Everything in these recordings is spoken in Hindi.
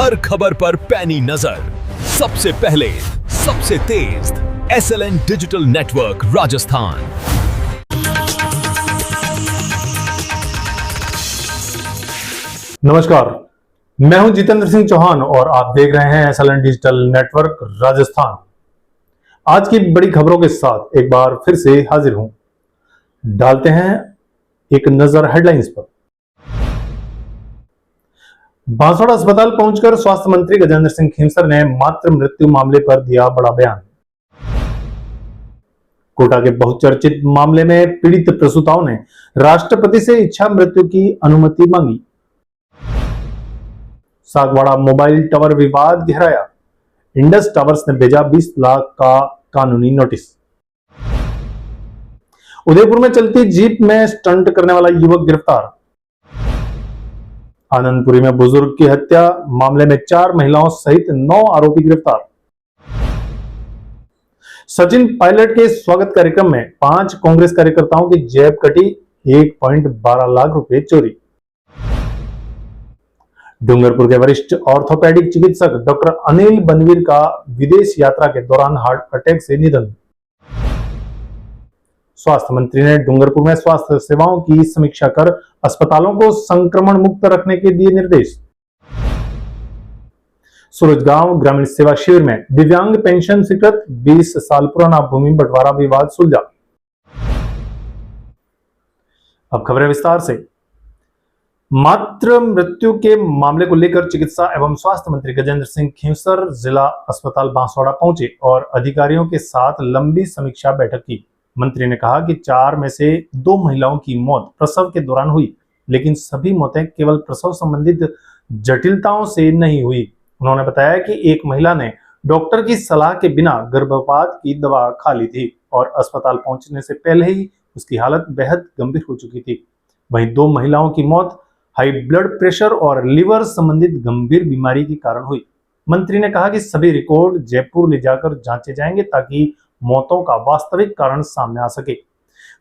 हर खबर पर पैनी नजर, सबसे पहले, सबसे तेज, SLN डिजिटल नेटवर्क राजस्थान। नमस्कार, मैं हूं जितेंद्र सिंह चौहान और आप देख रहे हैं SLN डिजिटल नेटवर्क राजस्थान। आज की बड़ी खबरों के साथ एक बार फिर से हाजिर हूं। डालते हैं एक नजर हेडलाइंस पर। बांसवाड़ा अस्पताल पहुंचकर स्वास्थ्य मंत्री गजेंद्र सिंह खींवसर ने मातृ मृत्यु मामले पर दिया बड़ा बयान। कोटा के बहुचर्चित मामले में पीड़ित प्रसूताओं ने राष्ट्रपति से इच्छा मृत्यु की अनुमति मांगी। सागवाड़ा मोबाइल टावर विवाद गहराया, इंडस टावर्स ने भेजा 20 लाख का कानूनी नोटिस। उदयपुर में चलती जीप में स्टंट करने वाला युवक गिरफ्तार। आनंदपुरी में बुजुर्ग की हत्या मामले में 4 महिलाओं सहित 9 आरोपी गिरफ्तार। सचिन पायलट के स्वागत कार्यक्रम में 5 कांग्रेस कार्यकर्ताओं की जेब कटी, 1.12 लाख रुपए चोरी। डूंगरपुर के वरिष्ठ ऑर्थोपेडिक चिकित्सक डॉक्टर अनिल बनवीर का विदेश यात्रा के दौरान हार्ट अटैक से निधन। स्वास्थ्य मंत्री ने डूंगरपुर में स्वास्थ्य सेवाओं की समीक्षा कर अस्पतालों को संक्रमण मुक्त रखने के दिए निर्देश। सूरजगांव ग्रामीण सेवा शिविर में दिव्यांग पेंशन स्वीकृत, 20 साल पुराना भूमि बंटवारा विवाद सुलझा। अब खबरें विस्तार से। मातृ मृत्यु के मामले को लेकर चिकित्सा एवं स्वास्थ्य मंत्री गजेंद्र सिंह खींवसर जिला अस्पताल बांसवाड़ा पहुंचे और अधिकारियों के साथ लंबी समीक्षा बैठक की। मंत्री ने कहा कि 4 में से 2 महिलाओं की मौत प्रसव के दौरान हुई, लेकिन सभी मौतें केवल प्रसव संबंधित जटिलताओं से नहीं हुई। उन्होंने बताया कि एक महिला ने डॉक्टर की सलाह के बिना गर्भपात की दवा खा ली थी और अस्पताल पहुंचने से पहले ही उसकी हालत बेहद गंभीर हो चुकी थी। वहीं 2 महिलाओं की मौत हाई ब्लड प्रेशर और लिवर संबंधित गंभीर बीमारी के कारण हुई। मंत्री ने कहा कि सभी रिकॉर्ड जयपुर ले जाकर जांचे जाएंगे ताकि मौतों का वास्तविक कारण सामने आ सके।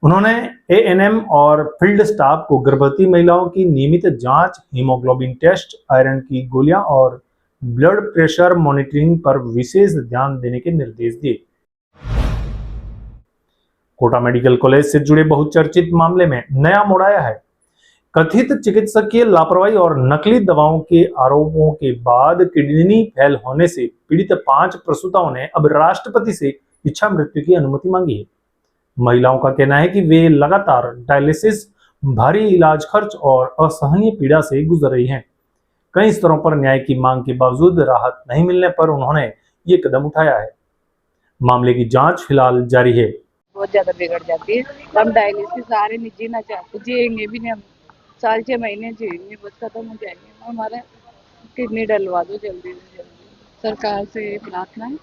उन्होंने ANM और फील्ड स्टाफ को गर्भवती महिलाओं की नियमित जांच, हीमोग्लोबिन टेस्ट, आयरन की गोलियां और ब्लड प्रेशर मॉनिटरिंग पर विशेष ध्यान देने के निर्देश दिए। कोटा मेडिकल कॉलेज से जुड़े बहुचर्चित मामले में नया मोड़ आया है। कथित चिकित्सकीय लापरवाही और नकली दवाओं के आरोपों के बाद किडनी फेल होने से पीड़ित 5 प्रसूताओं ने अब राष्ट्रपति से इच्छा मृत्यु की अनुमति मांगी है। महिलाओं का कहना है कि वे लगातार डायलिसिस, भारी इलाज खर्च और असहनीय पीड़ा से गुजर रही हैं। कई स्तरों पर न्याय की मांग के बावजूद राहत नहीं मिलने पर उन्होंने ये कदम उठाया है। मामले की जांच फिलहाल जारी है। बहुत ज्यादा बिगड़ जाती है। हम डायलिसिस आ रहे नहीं, जीना चाहते, जिएंगे भी नहीं, हम 4-6 महीने जिएंगे, बस खत्म हो जाएंगे। हमारा किडनी डलवा दो जल्दी से जल्दी। सरकार से प्रार्थना है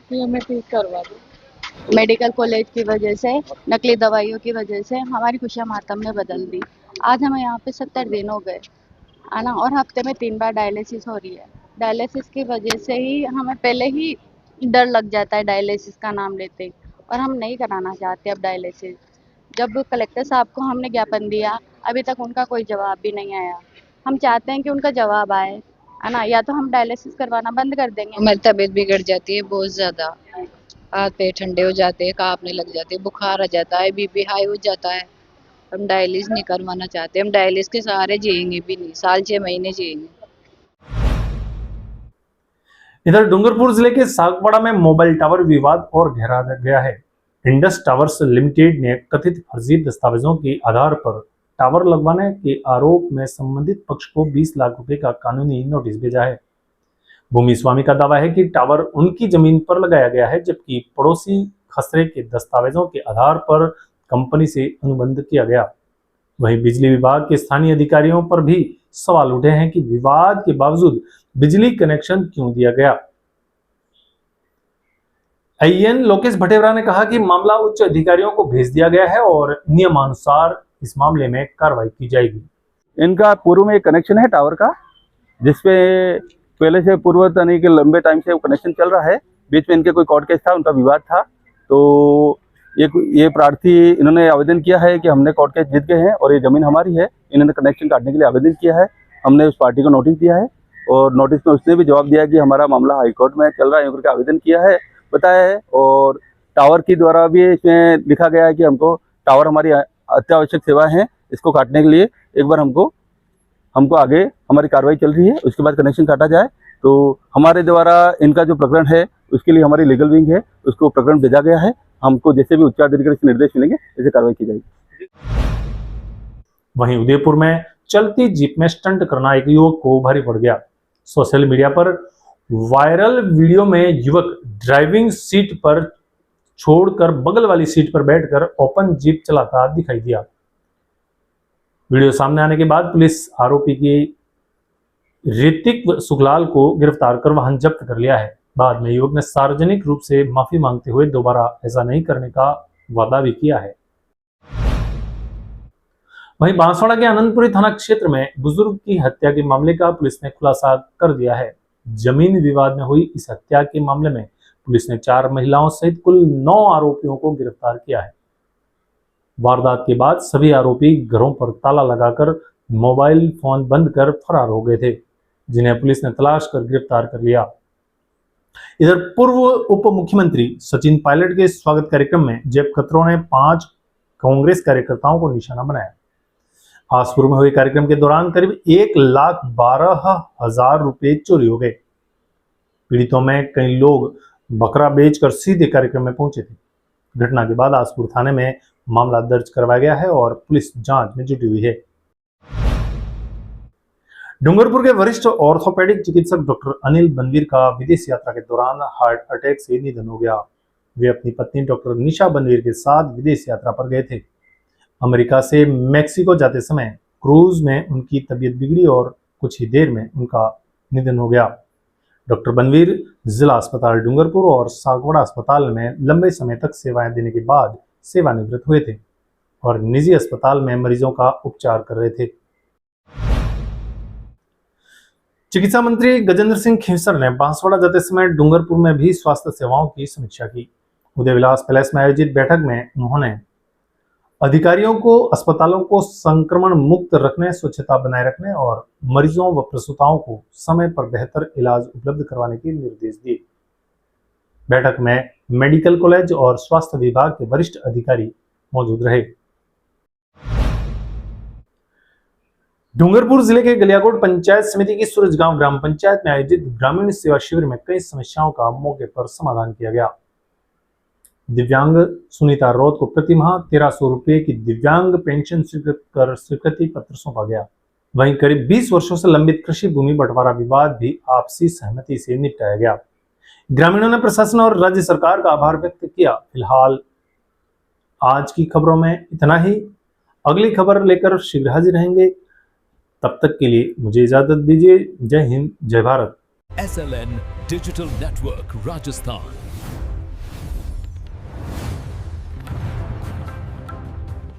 कि हमें ठीक करवा दो। मेडिकल कॉलेज की वजह से, नकली दवाइयों की वजह से हमारी खुशियाँ मातम में बदल दी। आज हमें यहाँ पे 70 दिन हो गए, है ना, और हफ्ते में 3 बार डायलिसिस हो रही है। डायलिसिस की वजह से ही हमें पहले ही डर लग जाता है डायलिसिस का नाम लेते ही, और हम नहीं कराना चाहते अब डायलिसिस। जब कलेक्टर साहब को हमने ज्ञापन दिया, अभी तक उनका कोई जवाब भी नहीं आया। हम चाहते हैं कि उनका जवाब आए, है ना, या तो हम डायलिसिस करवाना बंद कर देंगे। हमारी तबीयत बिगड़ जाती है बहुत ज्यादा, हाथ पैर ठंडे हो जाते हैं, कांपने लग जाते हैं, बुखार आ जाता है, बीपी हाई हो जाता है। हम डायलिसिस नहीं करवाना चाहते, हम डायलिसिस के सहारे जिएंगे भी नहीं, 6 महीने जिएंगे। इधर डूंगरपुर जिले के सागवाड़ा में मोबाइल टावर विवाद और गहरा गया है। इंडस टावर्स लिमिटेड ने कथित फर्जी दस्तावेजों के आधार पर टावर लगवाने के आरोप में संबंधित पक्ष को 20 लाख रुपए का कानूनी नोटिस भेजा है। भूमि स्वामी का दावा है कि टावर उनकी जमीन पर लगाया गया है, जबकि पड़ोसी खसरे के दस्तावेजों के आधार पर कंपनी से अनुबंध किया गया। वहीं बिजली विभाग के स्थानीय अधिकारियों पर भी सवाल उठे हैं कि विवाद के बावजूद बिजली कनेक्शन क्यों दिया गया। AN लोकेश भटेवरा ने कहा कि मामला उच्च अधिकारियों को भेज दिया गया है और नियमानुसार इस मामले में कार्रवाई की जाएगी। इनका पूर्व में एक कनेक्शन है टावर का, जिसपे पहले से पूर्व यानी कि लंबे टाइम से वो कनेक्शन चल रहा है। बीच में इनके कोई कोर्ट केस था, उनका विवाद था, तो ये प्रार्थी इन्होंने आवेदन किया है कि हमने कोर्ट केस जीत गए हैं और ये जमीन हमारी है। इन्होंने कनेक्शन काटने के लिए आवेदन किया है। हमने उस पार्टी को नोटिस दिया है और नोटिस में उसने भी जवाब दिया कि हमारा मामला हाईकोर्ट में चल रहा है, करके आवेदन किया है, बताया है। और टावर की द्वारा भी इसमें लिखा गया है कि हमको टावर हमारी अत्यावश्यक सेवा है, इसको काटने के लिए एक बार हमको आगे हमारी कार्रवाई चल रही है, उसके बाद कनेक्शन काटा जाए। तो हमारे द्वारा इनका जो प्रकरण है उसके लिए हमारी लीगल विंग है, उसको प्रकरण भेजा गया है। हमको जैसे भी उच्चाधिकारी से निर्देश मिलेंगे ऐसे कार्रवाई की जाएगी। वहीं उदयपुर में चलती जीप में स्टंट करना एक युवक को भारी पड़ गया। सोशल मीडिया पर वायरल वीडियो में युवक ड्राइविंग सीट पर छोड़कर बगल वाली सीट पर बैठकर ओपन जीप चलाता दिखाई दिया। वीडियो सामने आने के बाद पुलिस आरोपी की ऋतिक सुखलाल को गिरफ्तार कर वाहन जब्त कर लिया है। बाद में युवक ने सार्वजनिक रूप से माफी मांगते हुए दोबारा ऐसा नहीं करने का वादा भी किया है। वहीं बांसवाड़ा के आनंदपुरी थाना क्षेत्र में बुजुर्ग की हत्या के मामले का पुलिस ने खुलासा कर दिया है। जमीन विवाद में हुई इस हत्या के मामले में पुलिस ने 4 महिलाओं सहित कुल 9 आरोपियों को गिरफ्तार किया है। वारदात के बाद सभी आरोपी घरों पर ताला लगाकर मोबाइल फोन बंद कर फरार हो गए थे, जिन्हें पुलिस ने तलाश कर गिरफ्तार कर लिया। इधर पूर्व उप मुख्यमंत्री सचिन पायलट के स्वागत कार्यक्रम में जेब कतरों ने 5 कांग्रेस कार्यकर्ताओं को निशाना बनाया। आसपुर में हुए कार्यक्रम के दौरान करीब 1,12,000 रुपए चोरी हो गए। पीड़ितों में कई लोग बकरा बेचकर सीधे कार्यक्रम में पहुंचे थे। घटना के बाद आसपुर थाने में मामला दर्ज करवाया गया है और पुलिस जांच में जुटी हुई है। डूंगरपुर के वरिष्ठ ऑर्थोपेडिक चिकित्सक डॉक्टर अनिल बनवीर का विदेश यात्रा के दौरान हार्ट अटैक से निधन हो गया। वे अपनी पत्नी डॉक्टर निशा बनवीर के साथ विदेश यात्रा पर गए थे। अमेरिका से मेक्सिको जाते समय क्रूज में उनकी तबीयत बिगड़ी और कुछ ही देर में उनका निधन हो गया। डॉक्टर बनवीर जिला अस्पताल डूंगरपुर और सागवाड़ा अस्पताल में लंबे समय तक सेवाएं देने के बाद सेवानिवृत्त हुए थे और निजी अस्पताल में मरीजों का उपचार कर रहे थे। चिकित्सा मंत्री गजेंद्र सिंह खींवसर ने बांसवाड़ा जाते समय डूंगरपुर में भी स्वास्थ्य सेवाओं की समीक्षा की। उदय विलास पैलेस में आयोजित बैठक में उन्होंने अधिकारियों को अस्पतालों को संक्रमण मुक्त रखने, स्वच्छता बनाए रखने और मरीजों व प्रसूताओं को समय पर बेहतर इलाज उपलब्ध करवाने के निर्देश दिए। बैठक में मेडिकल कॉलेज और स्वास्थ्य विभाग के वरिष्ठ अधिकारी मौजूद रहे। डूंगरपुर जिले के गलियाकोट पंचायत समिति की सूरजगांव ग्राम पंचायत में आयोजित ग्रामीण सेवा शिविर में कई समस्याओं का मौके पर समाधान किया गया। दिव्यांग सुनीता रौत को प्रति माह 1300 रुपए की दिव्यांग पेंशन स्वीकृत कर स्वीकृति पत्र सौंपा गया। वहीं करीब 20 वर्षों से लंबित कृषि भूमि बंटवारा विवाद भी आपसी सहमति से निपटाया गया। ग्रामीणों ने प्रशासन और राज्य सरकार का आभार व्यक्त किया। फिलहाल आज की खबरों में इतना ही। अगली खबर लेकर शीघ्र हाजिर रहेंगे। तब तक के लिए मुझे इजाजत दीजिए। जय हिंद, जय Bharat. SLN digital network Rajasthan.